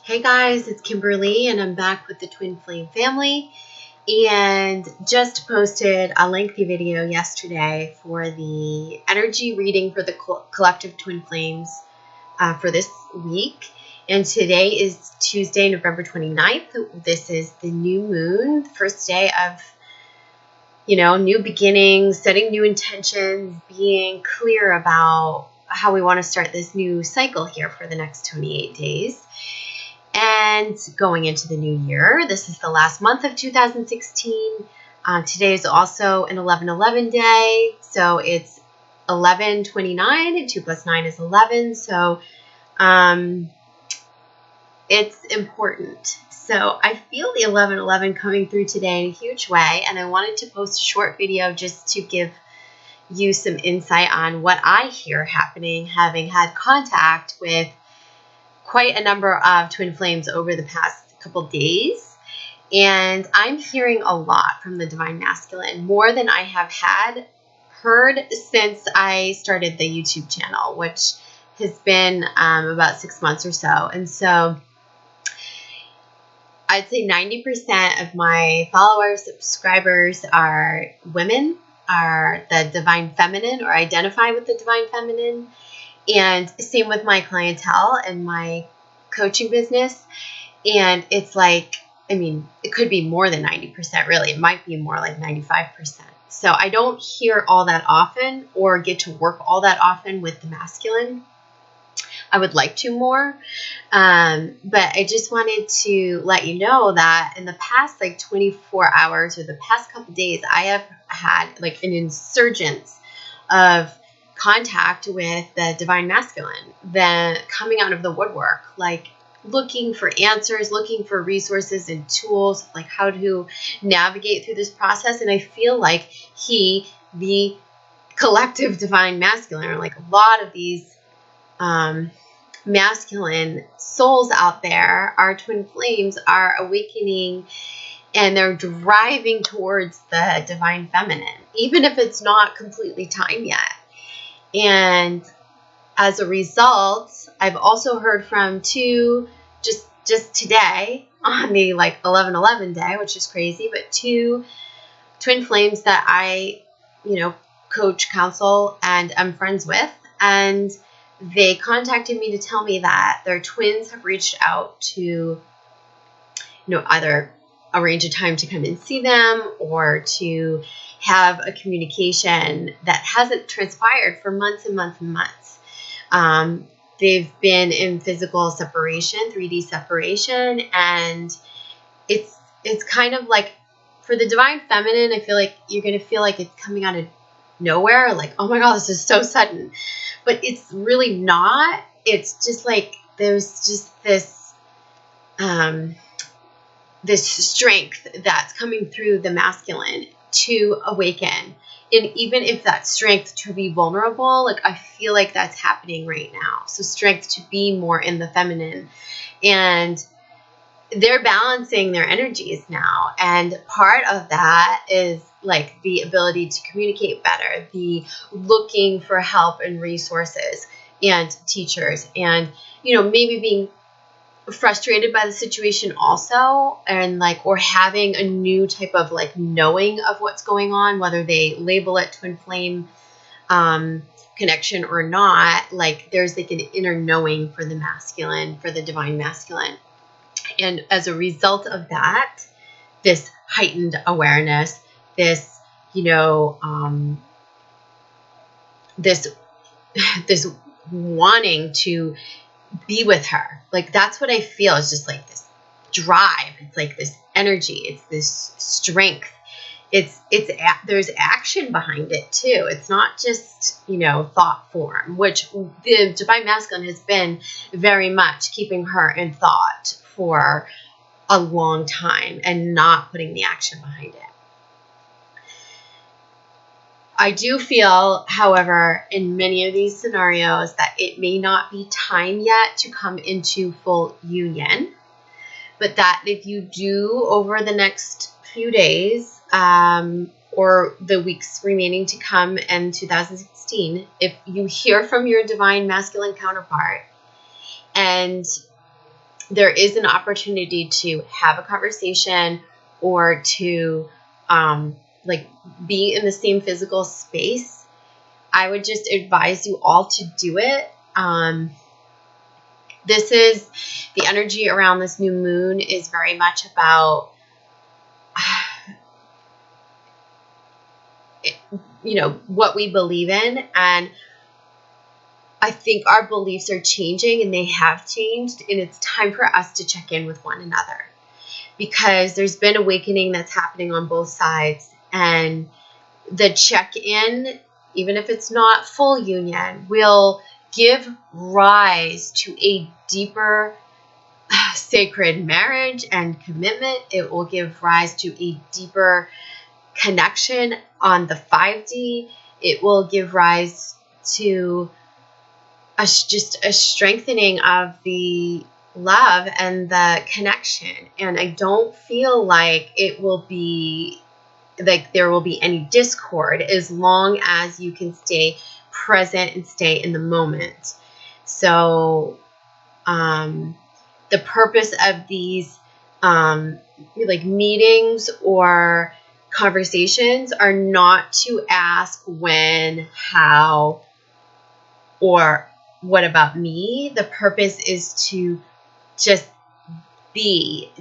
Hey guys, it's Kimberly and I'm back with the Twin Flame family and just posted a lengthy video yesterday for the energy reading for the collective Twin Flames for this week. And today is Tuesday, November 29th. This is the new moon, the first day of, new beginnings, setting new intentions, being clear about how we want to start this new cycle here for the next 28 days. And going into the new year, this is the last month of 2016. Today is also an 11/11 day, so it's 11/29, and 2 plus 9 is 11. So it's important. So I feel the 11/11 coming through today in a huge way, and I wanted to post a short video just to give you some insight on what I hear happening, having had contact with quite a number of twin flames over the past couple days, and I'm hearing a lot from the Divine Masculine, more than I have heard since I started the YouTube channel, which has been about 6 months or so. And so I'd say 90% of my followers, subscribers are women, are the Divine Feminine or identify with the Divine Feminine. And same with my clientele and my coaching business. And it's like, it could be more than 90%, really. It might be more like 95%. So I don't hear all that often or get to work all that often with the masculine. I would like to more. But I just wanted to let you know that in the past 24 hours or the past couple days, I have had an insurgence of contact with the Divine Masculine, then coming out of the woodwork, looking for answers, looking for resources and tools, how to navigate through this process. And I feel like the collective Divine Masculine, or a lot of these masculine souls out there, our twin flames, are awakening and they're driving towards the Divine Feminine, even if it's not completely time yet. And as a result, I've also heard from two, just today on the 11/11 day, which is crazy, but two twin flames that I, coach, counsel, and I'm friends with. And they contacted me to tell me that their twins have reached out to, either arrange a time to come and see them or to have a communication that hasn't transpired for months and months and months. They've been in physical separation, 3D separation, and it's kind of like, for the Divine Feminine, I feel like you're going to feel like it's coming out of nowhere, oh my God, this is so sudden. But it's really not. It's just there's just this this strength that's coming through the masculine to awaken. And even if that strength to be vulnerable, I feel like that's happening right now. So strength to be more in the feminine. And they're balancing their energies now. And part of that is the ability to communicate better, the looking for help and resources and teachers, and, maybe being frustrated by the situation also, and or having a new type of knowing of what's going on, whether they label it twin flame connection or not. There's an inner knowing for the masculine, for the Divine Masculine. And as a result of that, this heightened awareness, this this wanting to be with her, that's what I feel, is just this drive. It's this energy, it's this strength, there's action behind it too. It's not just thought form, which the Divine Masculine has been very much keeping her in thought for a long time and not putting the action behind it. I do feel, however, in many of these scenarios, that it may not be time yet to come into full union, but that if you do over the next few days, or the weeks remaining to come in 2016, if you hear from your Divine Masculine counterpart and there is an opportunity to have a conversation or to like be in the same physical space, I would just advise you all to do it. This is the energy around this new moon is very much about, what we believe in. And I think our beliefs are changing, and they have changed. And it's time for us to check in with one another, because there's been awakening that's happening on both sides. And the check-in, even if it's not full union, will give rise to a deeper sacred marriage and commitment. It will give rise to a deeper connection on the 5D. It will give rise to just a strengthening of the love and the connection. And I don't feel like it will be like there will be any discord, as long as you can stay present and stay in the moment. So the purpose of these like meetings or conversations are not to ask when, how, or what about me. The purpose is to just be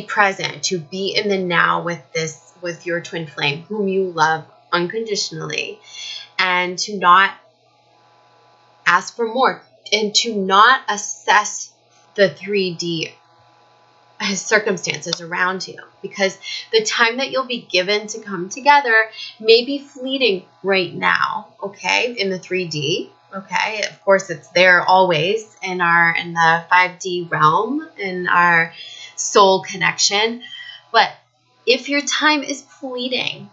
present, to be in the now with your twin flame whom you love unconditionally, and to not ask for more, and to not assess the 3D circumstances around you, because the time that you'll be given to come together may be fleeting right now, okay, in the 3D. Okay, of course it's there always in the 5D realm, in our soul connection. But if your time is fleeting,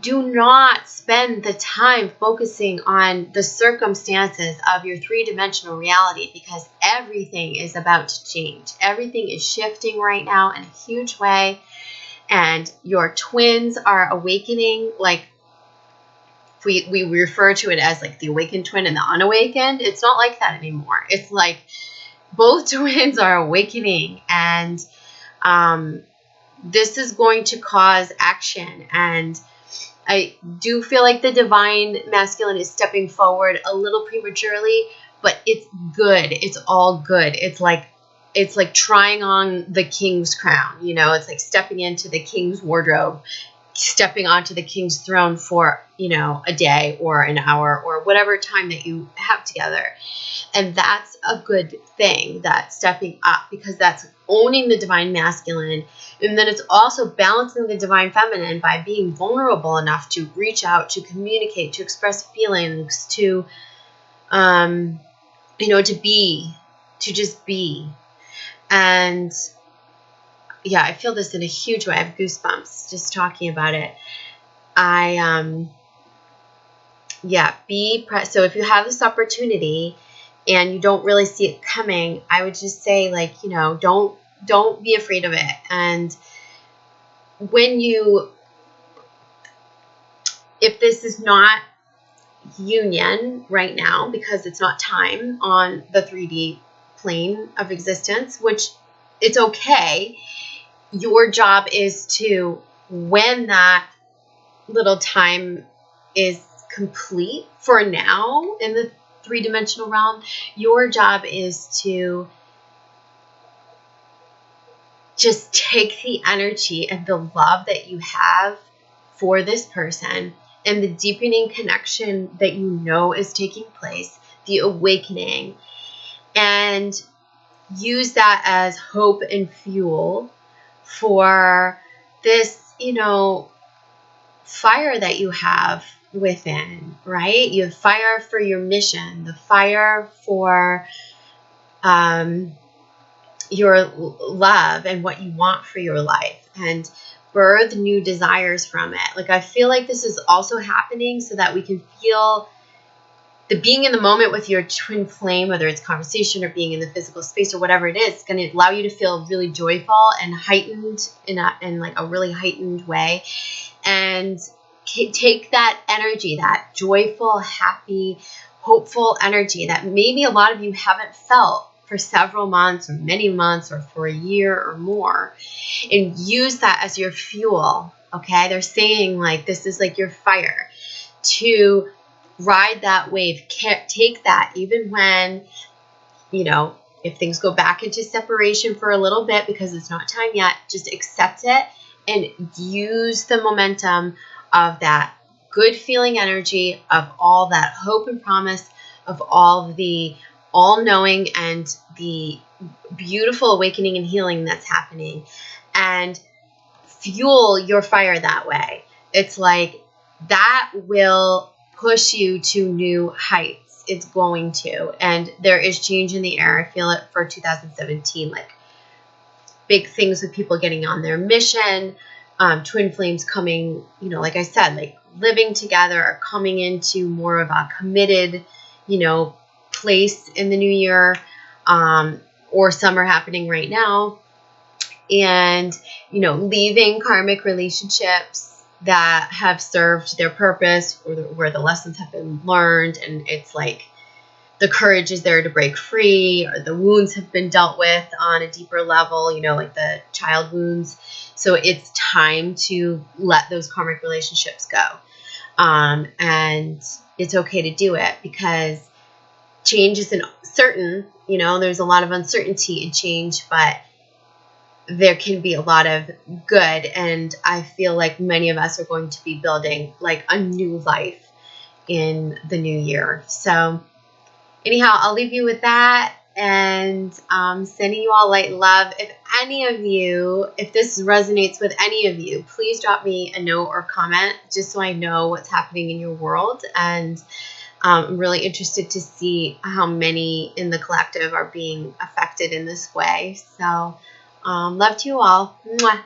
do not spend the time focusing on the circumstances of your 3-dimensional reality, because everything is about to change. Everything is shifting right now in a huge way, and your twins are awakening. Like we refer to it as like the awakened twin and the unawakened. It's not like that anymore. It's like both twins are awakening, and this is going to cause action. And I do feel like the divine masculine is stepping forward a little prematurely, but it's good. It's all good. It's like trying on the king's crown. It's like stepping into the king's wardrobe, stepping onto the king's throne for, a day or an hour or whatever time that you have together. And that's a good thing, that stepping up, because that's owning the divine masculine. And then it's also balancing the divine feminine by being vulnerable enough to reach out, to communicate, to express feelings, to, to just be. And yeah, I feel this in a huge way. I have goosebumps just talking about it. So if you have this opportunity and you don't really see it coming, I would just say, like, don't be afraid of it. And if this is not union right now, because it's not time on the 3D plane of existence, which it's okay. Your job is to, when that little time is complete for now in the 3-dimensional realm, your job is to just take the energy and the love that you have for this person and the deepening connection that is taking place, the awakening, and use that as hope and fuel for this, fire that you have within, right? You have fire for your mission, the fire for your love and what you want for your life, and birth new desires from it. Like, I feel like this is also happening so that we can feel the being in the moment with your twin flame, whether it's conversation or being in the physical space or whatever it is. It's going to allow you to feel really joyful and heightened in like a really heightened way, and take that energy, that joyful, happy, hopeful energy that maybe a lot of you haven't felt for several months or many months or for a year or more, and use that as your fuel. Okay, they're saying like this is like your fire to ride that wave. Take that even when, if things go back into separation for a little bit because it's not time yet, just accept it and use the momentum of that good feeling energy, of all that hope and promise, of all the all-knowing and the beautiful awakening and healing that's happening, and fuel your fire that way. It's like that will push you to new heights. It's going to. And there is change in the air. I feel it for 2017, like big things with people getting on their mission, twin flames coming, like I said, like living together, coming into more of a committed, place in the new year, or some are happening right now. And, leaving karmic relationships that have served their purpose, or where the lessons have been learned, and it's like the courage is there to break free, or the wounds have been dealt with on a deeper level, like the child wounds. So it's time to let those karmic relationships go. And it's okay to do it because change isn't certain. There's a lot of uncertainty in change, but there can be a lot of good. And I feel like many of us are going to be building like a new life in the new year. So anyhow, I'll leave you with that, and sending you all light and love. If this resonates with any of you, please drop me a note or comment just so I know what's happening in your world. And I'm really interested to see how many in the collective are being affected in this way. So love to you all. Mwah.